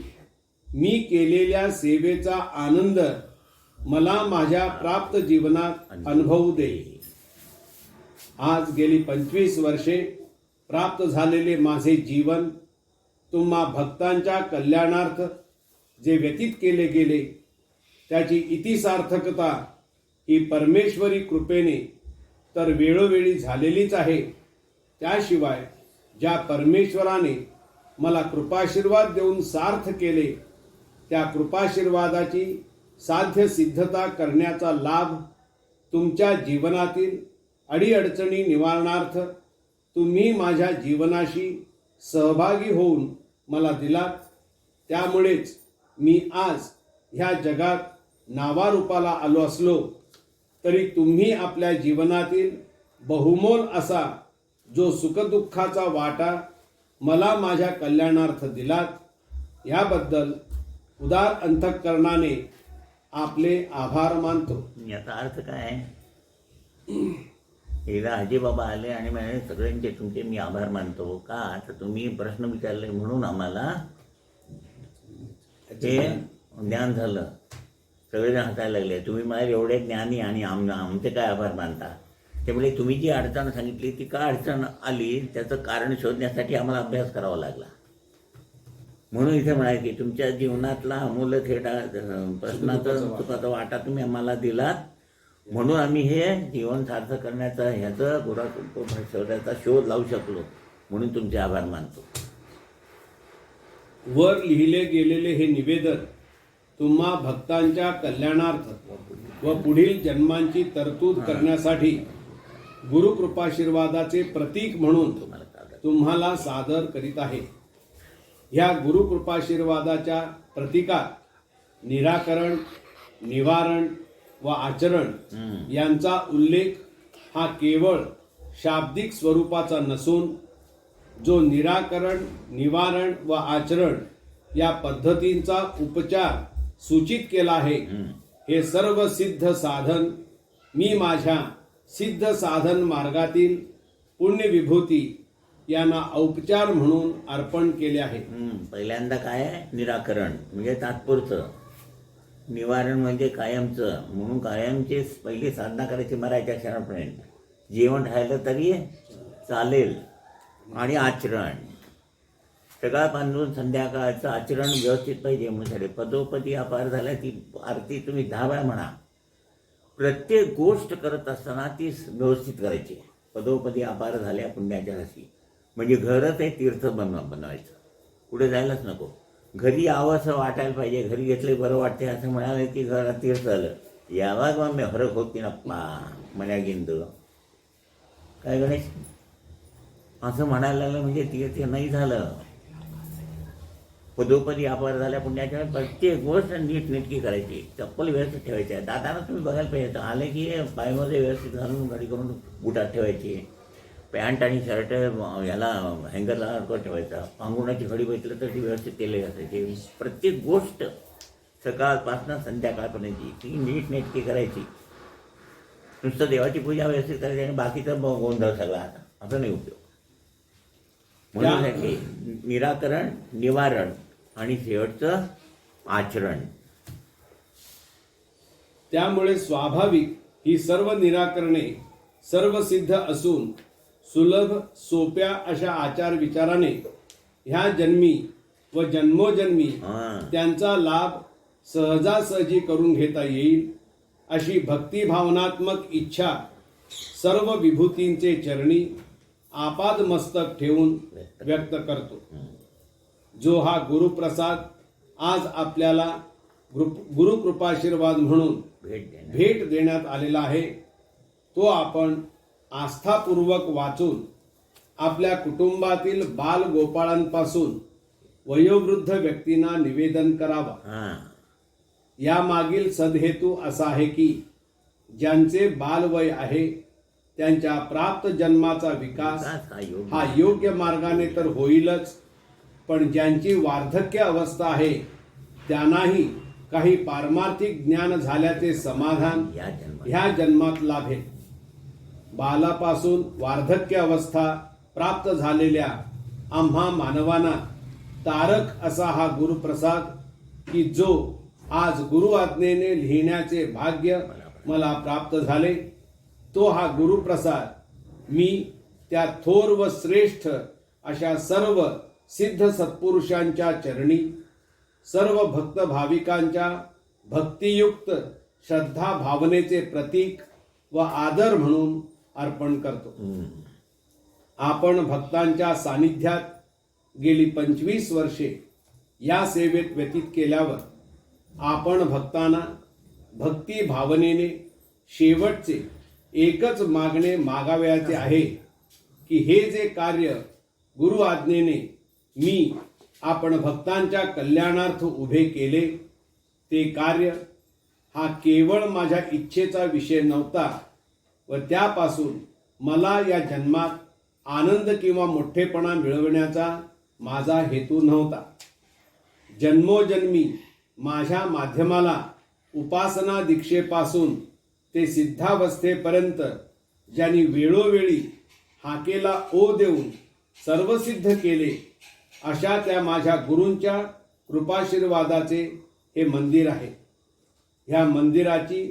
मी केलेल्या सेवेचा आनंद मला माझ्या प्राप्त जीवनात अनुभवू दे. आज गेली 25 वर्षे प्राप्त झालेले माझे जीवन तुम्हा भक्तांच्या कल्याणार्थ जे व्यतीत केले गेले त्याची इतिसार्थकता ही परमेश्वरी कृपेने तर वेळोवेळी झालेलीच आहे. त्याशिवाय ज्या परमेश्वराने मला कृपाशीर्वाद देऊन सार्थ केले त्या कृपाशीर्वादाची साध्य सिद्धता करण्याचा लाभ तुमच्या जीवनातील अडीअडचणी निवारणार्थ तुम्ही माझ्या जीवनाशी सहभागी होऊन मला दिलात. त्यामुळेच मी आज ह्या जगात नावारूपाला आलो असलो तरी तुम्ही आपल्या जीवनातील बहुमोल असा जो सुखदुःखाचा वाटा मला माझ्या कल्याणार्थ दिलात याबद्दल उदार अंतःकरणाने आपले आभार मानतो. याचा अर्थ काय आहे? एकदा आजीबाबा आले आणि म्हणाले सगळ्यांचे तुमचे मी आभार मानतो. का तर तुम्ही प्रश्न विचारले म्हणून आम्हाला हे ज्ञान झालं. सगळेजण हसायला लागले. तुम्ही मला एवढे ज्ञानी आणि आमचे काय आभार मानता? त्यामुळे तुम्ही जी अडचण सांगितली ती का अडचण आली त्याचं कारण शोधण्यासाठी आम्हाला अभ्यास करावा लागला. म्हणून इथे म्हणाले की तुमच्या जीवनातला अमूल्य थेटा प्रश्नाचा सुखाचा वाटा तुम्ही आम्हाला दिलात म्हणून आम्ही हे जीवन सार्थ करण्याचा ह्याचं शोधाचा शोध लावू शकलो म्हणून तुमचे आभार मानतो. वर लिहिले गेलेले हे निवेदन तुम्हा भक्तांच्या कल्याणार्थ व पुढील जन्मांची तरतूद करण्यासाठी गुरुकृपाशीर्वादाचे प्रतीक म्हणून तुम्हाला सादर करीत आहे. ह्या गुरुकृपाशीर्वादाच्या प्रतीकात निराकरण, निवारण व आचरण यांचा उल्लेख हा केवळ शाब्दिक स्वरूपाचा नसून जो निराकरण, निवारण व आचरण या पद्धतींचा उपचार सूचित केला आहे हे सर्व सिद्ध साधन मी माझ्या सिद्ध साधन मार्गातील पुण्य विभूती यांना औपचार म्हणून अर्पण केले आहे. पहिल्यांदा काय आहे? निराकरण म्हणजे तात्पुरतं, निवारण म्हणजे कायमचं. म्हणून कायमचे पहिली साधना करायची मरायच्या क्षणापर्यंत. जेवण राहिलं तरी चालेल. आणि आचरण सकाळपासून संध्याकाळचं आचरण व्यवस्थित पाहिजे. म्हणजे पदोपदी अपार झाल्या ती आरती तुम्ही 10 वेळा म्हणा. प्रत्येक गोष्ट करत असताना ती व्यवस्थित करायची. पदोपदी अपार झाल्या पुण्याच्या राशी म्हणजे घरच हे तीर्थ बनवायचं. कुठे जायलाच नको. घरी यावं असं वाटायला पाहिजे. घरी घेतले बरं वाटते असं म्हणाले की घरात तीर्थ झालं. यावा मग मी हरक होती नप्पा मन्यागिंद काय गणेश असं म्हणायला लागलं म्हणजे तीर्थ नाही झालं. पदोपदी अपार झाल्या पुण्याच्या प्रत्येक गोष्ट नीटनेटकी करायची. चप्पल व्यवस्थित ठेवायची. दादांना तुम्ही बघायला पाहिजे. आले की पायमध्ये व्यवस्थित घालून गाडी करून बुटात ठेवायची. पॅन्ट आणि शर्ट याला हँगरला ठेवायचा. पांघरुणाची घडी बसलं तर ती व्यवस्थित केली असायची. प्रत्येक गोष्ट सकाळपासून संध्याकाळपर्यंत ती नीटनेटकी करायची. नुसतं देवाची पूजा व्यवस्थित करायची आणि बाकीचं गोंधळ सगळा आता असं नाही उपयोग. म्हणून निराकरण, निवारण आणि शेवटचं आचरण. त्यामुळे स्वाभाविक ही सर्व निराकरणे सर्व सिद्ध असून सुलभ सोप्या अशा आचार विचाराने ह्या जन्मी व जन्मोजन्मी त्यांचा लाभ सहजासहजी करून घेता येईल अशी भक्तिभावनात्मक इच्छा सर्व विभूतींचे चरणी आपाद मस्तक ठेवून व्यक्त करतो. जो हा गुरुप्रसाद आज आपल्याला गुरुकृपाशीर्वाद म्हणून भेट देण्यात आलेला आहे तो आपण आस्थापूर्वक वाचून आपल्या कुटुंबातील बाल गोपाळांपासून वयोवृद्ध व्यक्तींना निवेदन करावा. यामागील सदहेतू असा आहे की ज्यांचे बालवय आहे त्यांच्या प्राप्त जन्माचा विकास विकास हा योग्य मार्गाने तर होईलच, पण ज्यांची वार्धक्य अवस्था आहे त्यांनाही काही पारमार्थिक ज्ञान झाल्याचे समाधान या जन्मात ह्या जन्मात लाभेल. बालापासून वार्धक्य अवस्था प्राप्त झालेल्या आम्हा मानवांना तारक असा हा गुरुप्रसाद की जो आज गुरु आज्ञेने लिहिण्याचे भाग्य मला प्राप्त झाले, तो हा गुरुप्रसाद मी त्या थोर व श्रेष्ठ अशा सर्व सिद्ध सत्पुरुषांच्या चरणी, सर्व भक्त भाविकांच्या भक्तियुक्त श्रद्धा भावनेचे प्रतीक व आदर म्हणून अर्पण करतो. आपण भक्तांच्या सानिध्यात गेली 25 वर्षे या सेवेत व्यतीत केल्यावर आपण भक्तांना भक्ती भावनेने शेवटचे एकच मागणे मागावयाचे आहे की हे जे कार्य गुरु आज्ञेने मी आपण भक्तांच्या कल्याणार्थ उभे केले, ते कार्य हा केवळ माझ्या इच्छेचा विषय नव्हता व त्यापासून मला या जन्मात आनंद किंवा मोठेपणा मिळवण्याचा माझा हेतू नव्हता. जन्मोजन्मी माझ्या माध्यमाला उपासना दीक्षेपासून ते सिद्धावस्थेपर्यंत ज्यांनी वेळोवेळी हाकेला ओ देऊन सर्वसिद्ध केले, अशा त्या माझ्या गुरूंच्या कृपाशीर्वादाचे हे मंदिर आहे. ह्या मंदिराची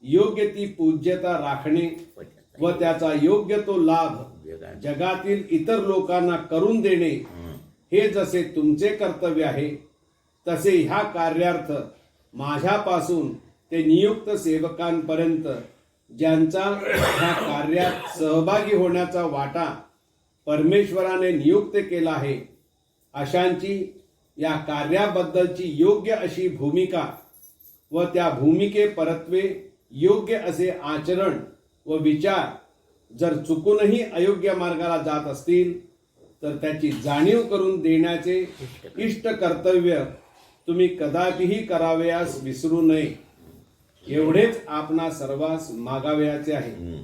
योग्य ती पूज्यता राखणे व त्याचा योग्य तो लाभ जगातील इतर लोकांना करून देणे हे जसे तुमचे कर्तव्य आहे, तसे ह्या कार्यार्थ माझ्यापासून ते नियुक्त सेवकांपर्यंत ज्यांचा ह्या कार्यात सहभागी होण्याचा वाटा परमेश्वराने नियुक्त केला आहे, अशांची या कार्याबद्दलची योग्य अशी भूमिका व त्या भूमिकेपरत्वे योग्य असे आचरण व विचार जर चुकूनही अयोग्य मार्गाला जात असतील तर त्याची जाणीव करून देण्याचे इष्ट कर्तव्य तुम्ही कदापिही करावयास विसरू नये, एवढेच आपणा सर्वांस मागावयाचे आहे.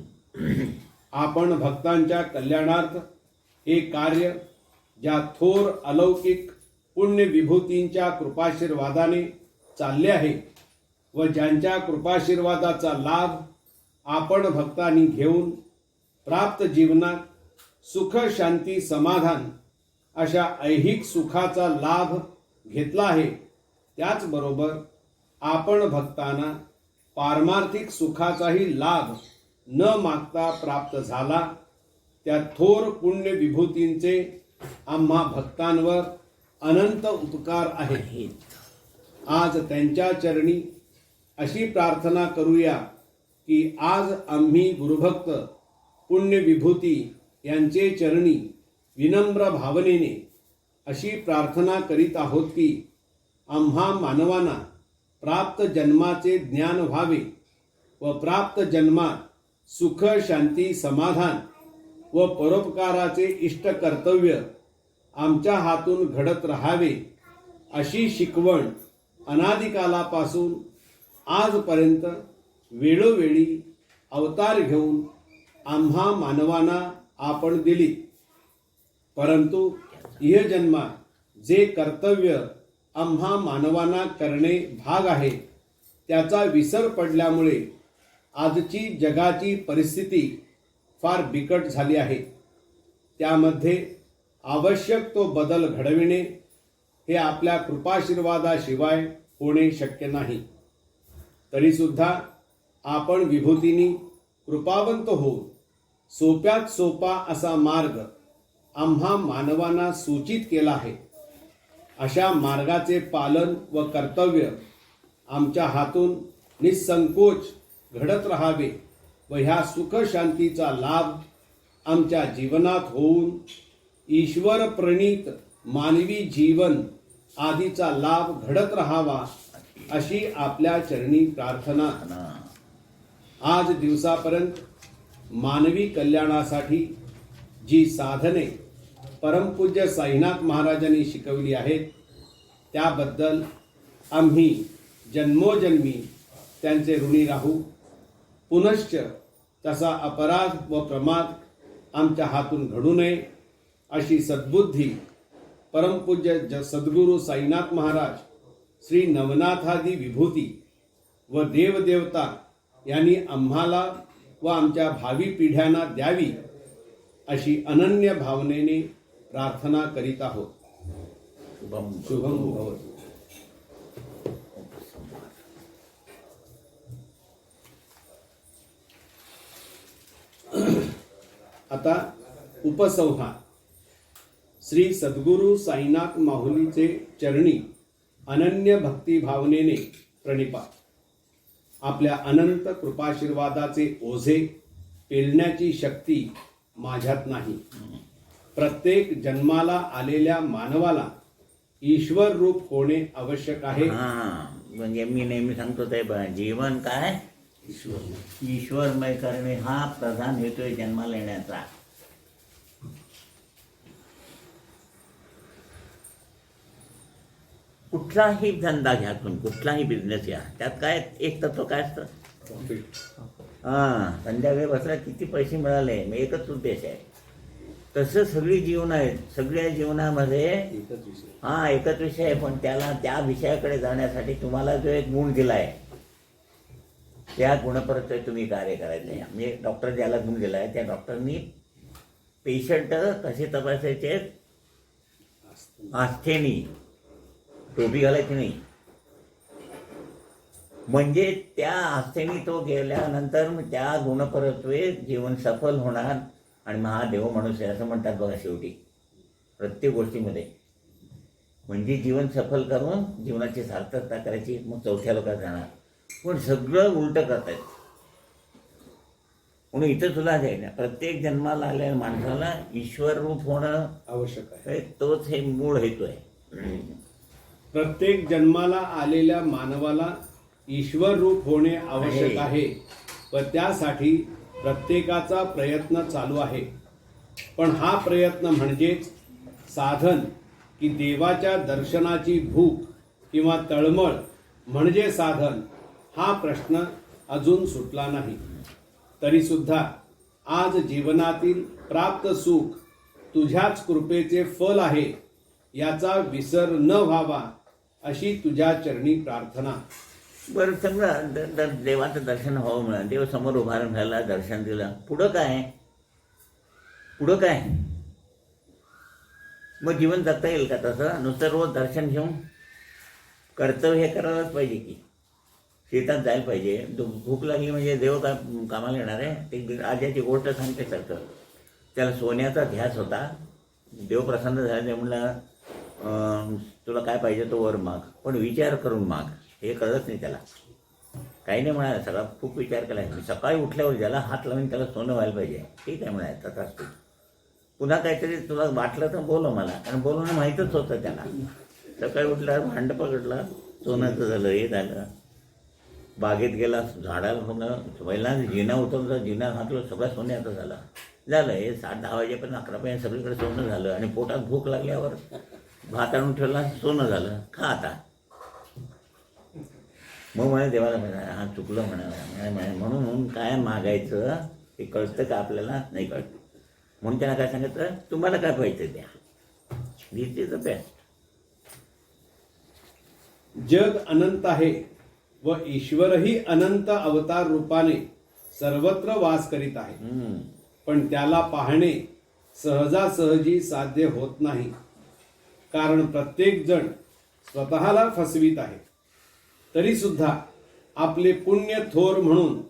आपण भक्तांच्या कल्याणार्थ हे कार्य ज्या थोर अलौकिक पुण्य विभूतींच्या कृपाशीर्वादाने चालले आहे व ज्यांच्या कृपाशीर्वादाचा लाभ आपण भक्तांनी घेऊन प्राप्त जीवनात सुख शांती समाधान अशा ऐहिक सुखाचा लाभ घेतला आहे, त्याचबरोबर आपण भक्तांना पारमार्थिक सुखाचाही लाभ न मागता प्राप्त झाला, त्या थोर पुण्य विभूतींचे आम्हा भक्तांवर अनंत उपकार आहेत. आज त्यांच्या चरणी अशी प्रार्थना करूया की आज आम्ही गुरुभक्त पुण्य विभूती यांचे चरणी विनम्र भावनेने अशी प्रार्थना करीत आहोत की आम्हा मानवांना प्राप्त जन्माचे ज्ञान व्हावे व प्राप्त जन्मात सुख शांती समाधान व परोपकाराचे इष्ट कर्तव्य आमच्या हातून घडत राहावे, अशी शिकवण अनादिकालापासून आजपर्यंत वेळोवेळी अवतार घेऊन आम्हा मानवांना आपण दिली. परंतु इह जन्मात जे कर्तव्य आम्हा मानवांना करणे भाग आहे, त्याचा विसर पडल्यामुळे आजची जगाची परिस्थिती फार बिकट झाली आहे. त्यामध्ये आवश्यक तो बदल घडविणे हे आपल्या कृपाशीर्वादाशिवाय होणे शक्य नाही. तरीसुद्धा आपण विभूतींनी कृपावंत होऊन सोप्यात सोपा असा मार्ग आम्हा मानवांना सूचित केला आहे. अशा मार्गाचे पालन व कर्तव्य आमच्या हातून निसंकोच घडत राहावे व ह्या सुख शांतीचा लाभ आमच्या जीवनात होऊन ईश्वर प्रणीत मानवी जीवन आदीचा लाभ घडत राहावा, अशी आपल्या चरणी प्रार्थना. आज दिवसापर्यंत मानवी कल्याणासाठी जी साधने परमपूज्य साईनाथ महाराजांनी शिकवली आहेत, त्याबद्दल आम्ही जन्मोजन्मी त्यांचे ऋणी राहू. पुनश्च तसा अपराध व प्रमाद आमच्या हातून घडू नये अशी सद्बुद्धी परमपूज्य सद्गुरू साईनाथ महाराज, श्री नवनाथादी विभूती व देवदेवता यांनी आम्हाला व आमच्या भावी पिढ्यांना द्यावी अशी अनन्य भावनेने प्रार्थना करीत आहोत. शुभम शुभम भवतु. आता उपसंहार. श्री सद्गुरू साईनाथ माहुलीचे चरणी अनन्य भक्ती भावनेने प्रणिपात. आपल्या अनंत कृपाशीर्वादाचे ओझे पेलण्याची शक्ती माझ्यात नाही. प्रत्येक जन्माला आलेल्या मानवाला ईश्वर रूप होणे आवश्यक आहे. म्हणजे मी नेहमी सांगतो ते जीवन काय ईश्वरमय करणे हा प्रधान हेतू आहे जन्माला येण्याचा. कुठलाही धंदा घ्या, कुठलाही बिझनेस घ्या, त्यात काय एक तत्व काय असतं, संध्याकाळी बसला किती पैसे मिळाले, मग एकच उद्देश आहे. तसं सगळी जीवन आहेत. सगळ्या जीवनामध्ये एकच विषय आहे, पण त्याला त्या विषयाकडे जाण्यासाठी तुम्हाला जो एक गुण दिला आहे त्या गुणपरत तुम्ही कार्य करायचं आहे. म्हणजे डॉक्टर ज्याला गुण दिला आहे त्या डॉक्टरनी पेशंट कसे तपासायचे, आस्थेनी, टोपी घालायची नाही. म्हणजे त्या आस्थेनी तो गेल्यानंतर त्या गुणपरत्वे जीवन सफल होणार आणि महादेव मनुष्य असं म्हणतात बघा शेवटी प्रत्येक गोष्टीमध्ये. म्हणजे जीवन सफल करून जीवनाची सार्थकता करायची, मग चौथ्या लोकात जाणार. पण सगळं उलटं करतायत. म्हणून इथं तुला आहे प्रत्येक जन्माला आलेल्या माणसाला ईश्वर रूप होणं आवश्यक आहे. तोच हे मूळ हेतू आहे. प्रत्येक जन्माला आलेल्या मानवाला ईश्वर रूप होणे आवश्यक आहे व त्यासाठी प्रत्येकाचा प्रयत्न चालू आहे. पण हा प्रयत्न म्हणजेच साधन की देवाच्या दर्शनाची भूक किंवा तळमळ म्हणजे साधन, हा प्रश्न अजून सुटला नाही. तरीसुद्धा आज जीवनातील प्राप्त सुख तुझ्याच कृपेचे फल आहे याचा विसर न व्हावा अशी तुझ्या चरणी प्रार्थना. बरं समजा देवाचं दर्शन व्हावं म्हणा, देव समोर उभा राहिला, दर्शन दिलं, पुढं काय, पुढं काय, मग जीवन जगता येईल का तसं? नुसतं रोज दर्शन घेऊन कर्तव्य हे करायलाच पाहिजे की शेतात जायला पाहिजे. भूक लागली म्हणजे देव का कामाला येणार आहे? ते आज्याची गोष्ट सांगते सारखं. त्याला सोन्याचा ध्यास होता. देव प्रसन्न झाला, ते म्हणलं तुला काय पाहिजे तो वर माग, पण विचार करून माग. हे कळत नाही त्याला, काही नाही म्हणाला. सगळा खूप विचार केला. सकाळी उठल्यावर ज्याला हात लावून त्याला सोनं व्हायला पाहिजे, ठीक आहे म्हणायचं तसाच तू. पुन्हा काहीतरी तुला वाटलं तर बोलव मला, कारण बोलवणं माहीतच होतं त्याला. सकाळी उठल्यावर भांड पकडलं, सोन्याचं झालं, हे झालं. बागेत गेला, झाडाला सोनं, पहिला जिना उतरला, जिना घातलं, सगळं सोन्याचं झालं. हे 7-10 वाजेपर्यंत 11पर्यंत सगळीकडे सोनं झालं. आणि पोटात भूक लागल्यावर भात आणून ठेवला, सोनं झालं, खा आता. मग म्हणे देवाला म्हणा हा चुकलं म्हणा. म्हणून काय मागायचं हे कळतं का आपल्याला? नाही कळत. म्हणून त्यांना काय सांगितलं, तुम्हाला काय पाहिजे द्या, दिस इज द बेस्ट. जग अनंत आहे व ईश्वरही अनंत अवतार रूपाने सर्वत्र वास करीत आहे. पण त्याला पाहणे सहजासहजी साध्य होत नाही, कारण प्रत्येक जण स्वतःला फसवीत आहे. तरी सुद्धा आपले पुण्य थोर म्हणून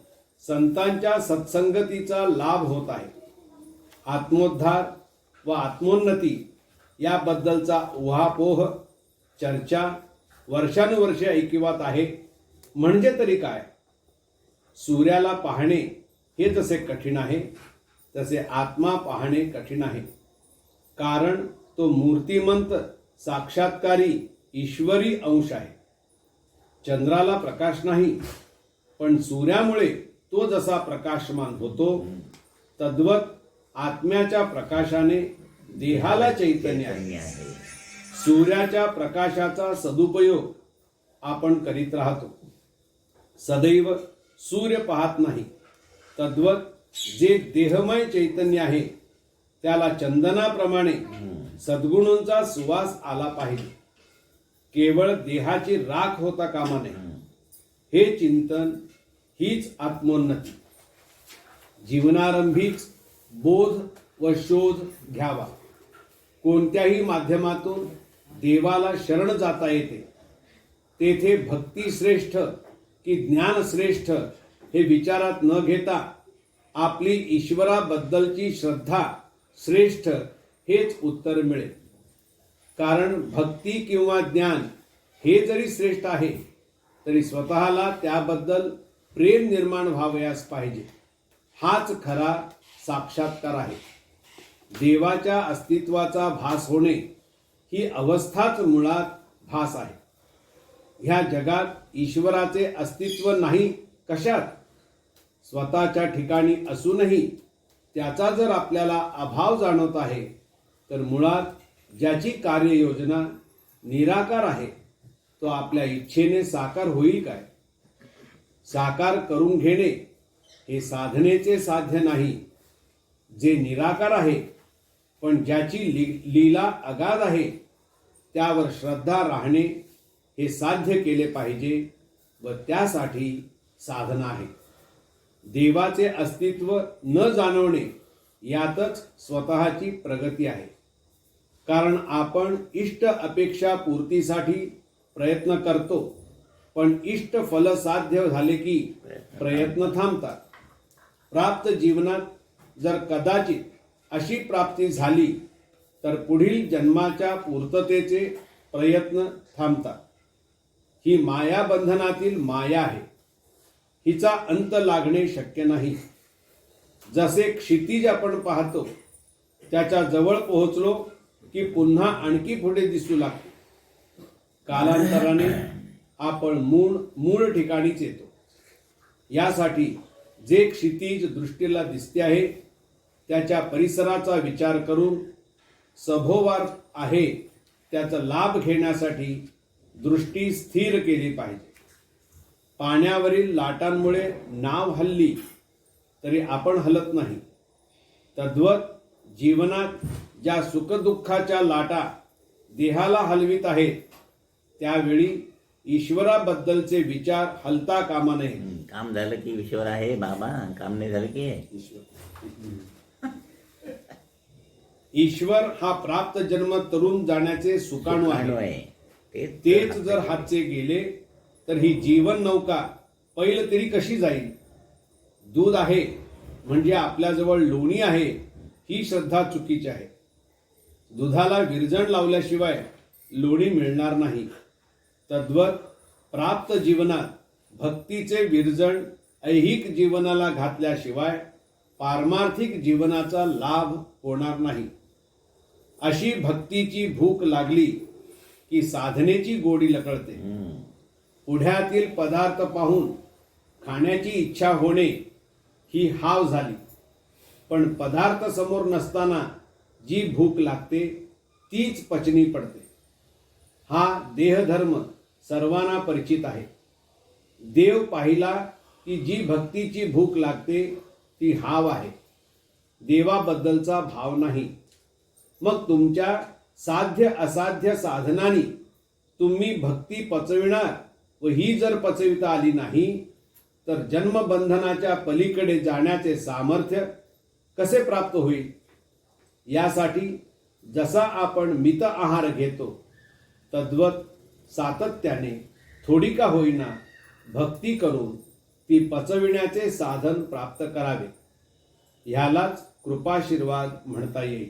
संतांच्या सत्संगतीचा लाभ होत आहे. आत्मोद्धार व आत्मोन्नती याबद्दलचा उहापोह चर्चा वर्षानुवर्षे ऐकिवात आहे. म्हणजे तरी काय, सूर्याला पाहणे हे जसे कठीण आहे तसे आत्मा पाहणे कठीण आहे. कारण तो मूर्तिमंत साक्षात्कारी ईश्वरी अंश आहे. चंद्राला प्रकाश नाही, पण सूर्यामुळे तो जसा प्रकाशमान होतो तद्वत आत्म्याच्या प्रकाशाने देहाला चैतन्य आहे. सूर्याच्या प्रकाशाचा सदुपयोग आपण करीत राहतो. सदैव सूर्य पाहत नाही, तद्वत जे देहमय चैतन्य आहे त्याला चंदनाप्रमाणे सद्गुणांचा सुवास आला पाहिजे. केवळ देहाची राख होता कामा नये. हे चिंतन हीच आत्मोन्नती. जीवनारंभीच बोध व शोध घ्यावा. कोणत्याही माध्यमातून देवाला शरण जाता येते. तेथे भक्ती श्रेष्ठ की ज्ञान श्रेष्ठ हे विचारात न घेता आपली ईश्वराबद्दलची श्रद्धा श्रेष्ठ हेच उत्तर मिळेल. कारण भक्ती किंवा ज्ञान हे जरी श्रेष्ठ आहे तरी स्वतःला त्याबद्दल प्रेम निर्माण व्हावयास पाहिजे. हाच खरा साक्षात्कार आहे. देवाच्या अस्तित्वाचा भास होणे ही अवस्थाच मुळात भास आहे. ह्या जगात ईश्वराचे अस्तित्व नाही कशात? स्वतःच्या ठिकाणी असूनही त्याचा जर आपल्याला अभाव जाणवत आहे तर मुळात ज्याची कार्ययोजना निराकार आहे तो आपल्या इच्छेने साकार होईल काय? साकार करून घेणे हे साधनेचे साध्य नाही. जे निराकार आहे पण ज्याची लीला अगाध आहे त्यावर श्रद्धा राहणे हे साध्य केले पाहिजे व त्यासाठी साधना आहे. देवाचे अस्तित्व न जाणवणे यातच स्वतःची प्रगती आहे. कारण आपण इष्ट अपेक्षा पूर्तीसाठी प्रयत्न करतो पण इष्ट फल साध्य झाले की प्रयत्न थांबतात. प्राप्त जीवनात जर कदाचित अशी प्राप्ती झाली तर पुढील जन्माच्या पूर्ततेचे प्रयत्न थांबतात. ही मायाबंधनातील माया आहे. हिचा अंत लागणे शक्य नाही. जसे क्षितिज आपण पाहतो त्याच्या जवळ पोहोचलो की पुन्हा आणखी पुढे दिसू लागते. कालांतराने आपण मूळ ठिकाणीच येतो. यासाठी जे क्षितिज दृष्टीला दिसते आहे त्याच्या परिसराचा विचार करून सभोवार आहे त्याचा लाभ घेण्यासाठी दृष्टी स्थिर केली पाहिजे. पाण्यावरील लाटांमुळे नाव हलली तरी आपण हलत नाही. तद्वत जीवनात ज्या सुखदुःखाच्या लाटा देहाला हलवित आहेत त्यावेळी ईश्वराबद्दलचे विचार हलता कामा नये. काम झालं की ईश्वर आहे बाबा, काम नाही झालं की ईश्वर हा प्राप्त जन्म तरुण जाण्याचे सुकाणू आहे. तेच जर हातचे गेले तर ही जीवन नौका पहिलं तरी कशी जाईल? दूध आहे म्हणजे आपल्याजवळ लोणी आहे ही श्रद्धा चुकीची आहे. दुधाला विरजण लावल्याशिवाय लोणी मिळणार नाही. तद्वत प्राप्त जीवनात भक्तीचे विरजण ऐहिक जीवनाला घातल्याशिवाय पारमार्थिक जीवनाचा लाभ होणार नाही. अशी भक्तीची भूक लागली की साधनेची गोडी लकळते. पुढ्यातील पदार्थ पाहून खाण्याची इच्छा होणे ही हाव झाली. पण पदार्थ समोर नसताना जी भूक लागते तीच पचनी पडते. हा देहधर्म सर्वांना परिचित आहे. देव पाहिला की जी भक्तीची भूक लागते ती हाव आहे, देवाबद्दलचा भाव नाही. मग तुमच्या साध्य असाध्य साधनांनी तुम्ही भक्ती पचविणार व ही जर पचविता आली नाही तर जन्मबंधनाच्या पलीकडे जाण्याचे सामर्थ्य कसे प्राप्त होईल? यासाठी जसा आपण मित आहार घेतो तद्वत सातत्याने थोडी का होईना भक्ती करून ती पचविण्याचे साधन प्राप्त करावे. ह्यालाच कृपाशीर्वाद म्हणता येईल.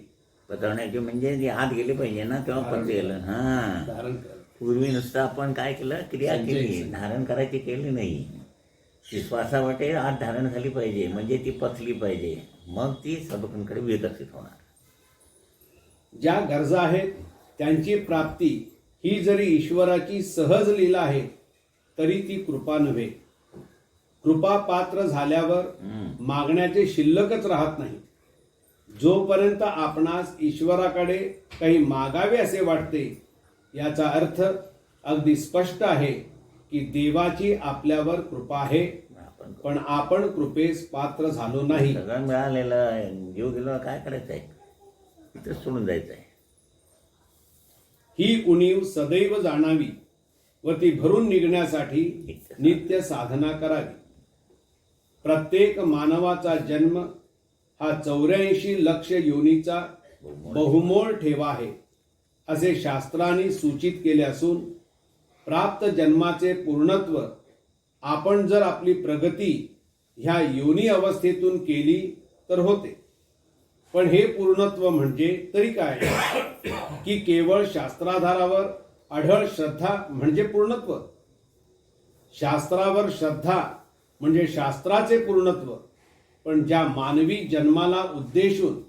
पचवण्याचे म्हणजे जे आत गेले पाहिजे ना तेव्हा पचेल. हा, धारण कर. पूर्वी नुसतं आपण काय केलं, क्रिया केली, धारण करायची केली नाही. ती श्वासावाटे आत धारण झाली पाहिजे म्हणजे ती पचली पाहिजे. मग ती सदोकांकडे विकसित होणार. ज्या गरजा आहेत त्यांची प्राप्ती ही जरी ईश्वराची सहज लीला आहे तरी ती कृपा नव्हे. कृपा पात्र झाल्यावर मागण्याचे शिल्लकच राहत नाही. जोपर्यंत आपणास ईश्वराकडे काही मागावे असे वाटते याचा अर्थ अगदी स्पष्ट आहे की देवाची आपल्यावर कृपा आहे पण आपण कृपेस पात्र झालो नाही. सगळं मिळालेलं जीव गेला काय करायचं आहे, इथं सोडून जायचं आहे. ही उणीव सदैव जाणावी व ती भरून निघण्यासाठी नित्य साधना करावी. प्रत्येक मानवाचा जन्म हा 84 लक्ष योनीचा बहुमोल ठेवा आहे असे शास्त्रांनी सूचित केले असून प्राप्त जन्माचे पूर्णत्व आपण जर आपली प्रगती ह्या योनी अवस्थेतून केली तर होते. पण हे पूर्णत्व म्हणजे तरी काय की केवळ शास्त्राधारावर अढळ श्रद्धा म्हणजे पूर्णत्व. शास्त्रावर श्रद्धा म्हणजे शास्त्राचे पूर्णत्व. पण ज्या मानवी जन्माला उद्देशून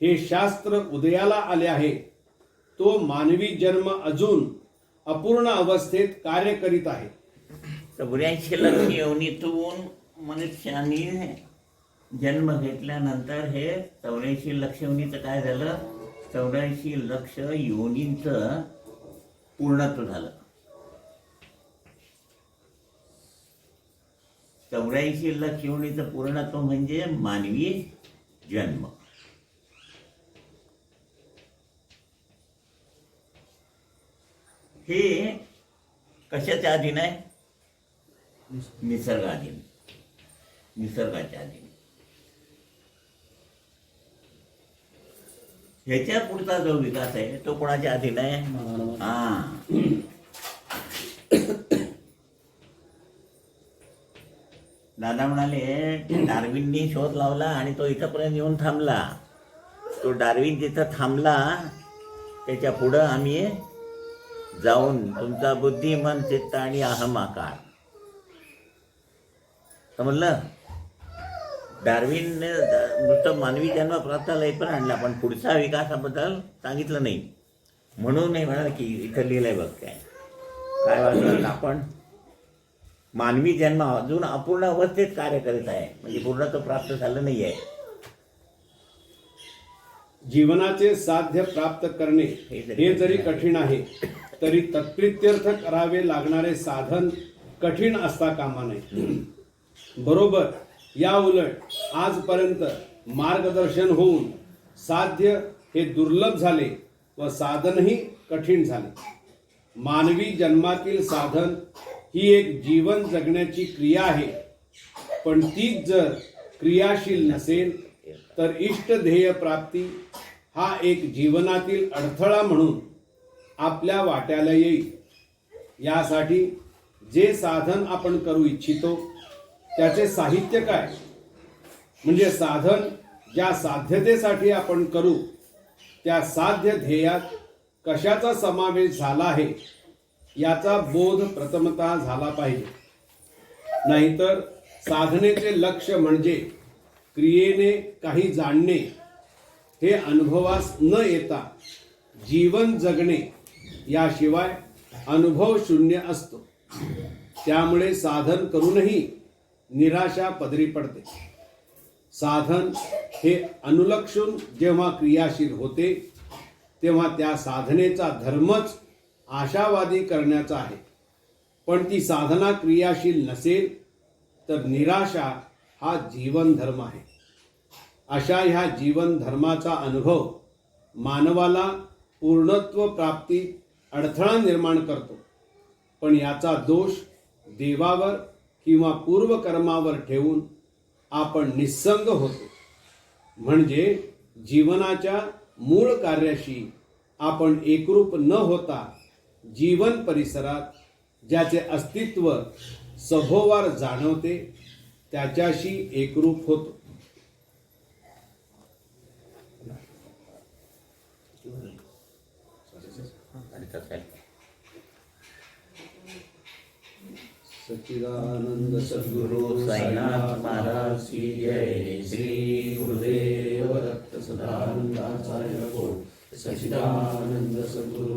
हे शास्त्र उदयाला आले आहे तो मानवी जन्म अजून अपूर्ण अवस्थेत कार्य करीत आहे. 84 लक्ष योनीतून मनुष्याने जन्म घेतल्यानंतर हे 84 लक्ष योनीचं काय झालं, 84 लक्ष योनींचं पूर्णत्व झालं. 84 लक्ष योनीचं पूर्णत्व म्हणजे मानवी जन्म. हे कशाच्या अधीन आहे, निसर्गाधीन, निसर्गाच्या अधीन. ह्याच्या पुढचा जो विकास आहे तो कोणाच्या अधीन आहे, दादा म्हणाले डार्विननी शोध लावला आणि तो इथंपर्यंत येऊन थांबला. तो डार्विन जिथं थांबला त्याच्या पुढं आम्ही जाऊन तुमचा बुद्धी मन चित्त आणि अहम आकार समजलं. डार्विनने नुसतं मानवी जन्म प्राप्त लय पण आणला पण पुढच्या विकासाबद्दल सांगितलं नाही. म्हणून नाही म्हणाल की इथं लिहिलंय बघ काय वाटलं आपण मानवी जन्म अजून अपूर्ण अवस्थेत कार्य करीत आहे म्हणजे पूर्णत्व प्राप्त झालं नाही आहे. जीवनाचे साध्य प्राप्त करणे हे जरी कठीण आहे तरी तत्प्रित्यर्थ करावे लागणारे साधन कठीण असता कामा नये. बरोबर या उलट आजपर्यंत मार्गदर्शन होऊन साध्य हे दुर्लभ झाले व साधनही कठीण झाले. मानवी जन्मातील साधन ही एक जीवन जगण्याची क्रिया आहे. पण तीच जर क्रियाशील नसेल तर इष्ट ध्येय प्राप्ती हा एक जीवनातील अडथळा म्हणून आपल्या वाट्याला येईल. यासाठी जे साधन आपण करू इच्छितो त्याचे साहित्य काय म्हणजे साधन ज्या साध्यतेसाठी आपण करू त्या साध्य ध्येयात कशाचा समावेश झाला आहे याचा बोध प्रथमतः झाला पाहिजे. नाहीतर साधनेचे लक्ष म्हणजे क्रियेने काही जाणणे हे अनुभवास न येता जीवन जगणे याशिवाय अनुभव शून्य असतो. त्यामुळे साधन करूनही निराशा पदरी पडते. साधन हे अनुलक्षून जेव्हा क्रियाशील होते तेव्हा त्या साधनेचा धर्मच आशावादी करण्याचा आहे. पण ती साधना क्रियाशील नसेल तर निराशा हा जीवन धर्म आहे. अशा ह्या जीवन धर्माचा अनुभव मानवाला पूर्णत्व प्राप्तीत अडथळा निर्माण करतो. पण याचा दोष देवावर किंवा पूर्वकर्मावर ठेवून आपण निस्संग होतो. म्हणजे जीवनाच्या मूळ कार्याशी आपण एकरूप न होता जीवन परिसरात ज्याचे अस्तित्व सभोवार जाणवते त्याच्याशी एकरूप होतो. सच्चिदानंद सद्गुरु साईनाथ महाराज की जय. श्री गुरुदेव दत्त सदानंदाचार्य सच्चिदानंद सद्गुरु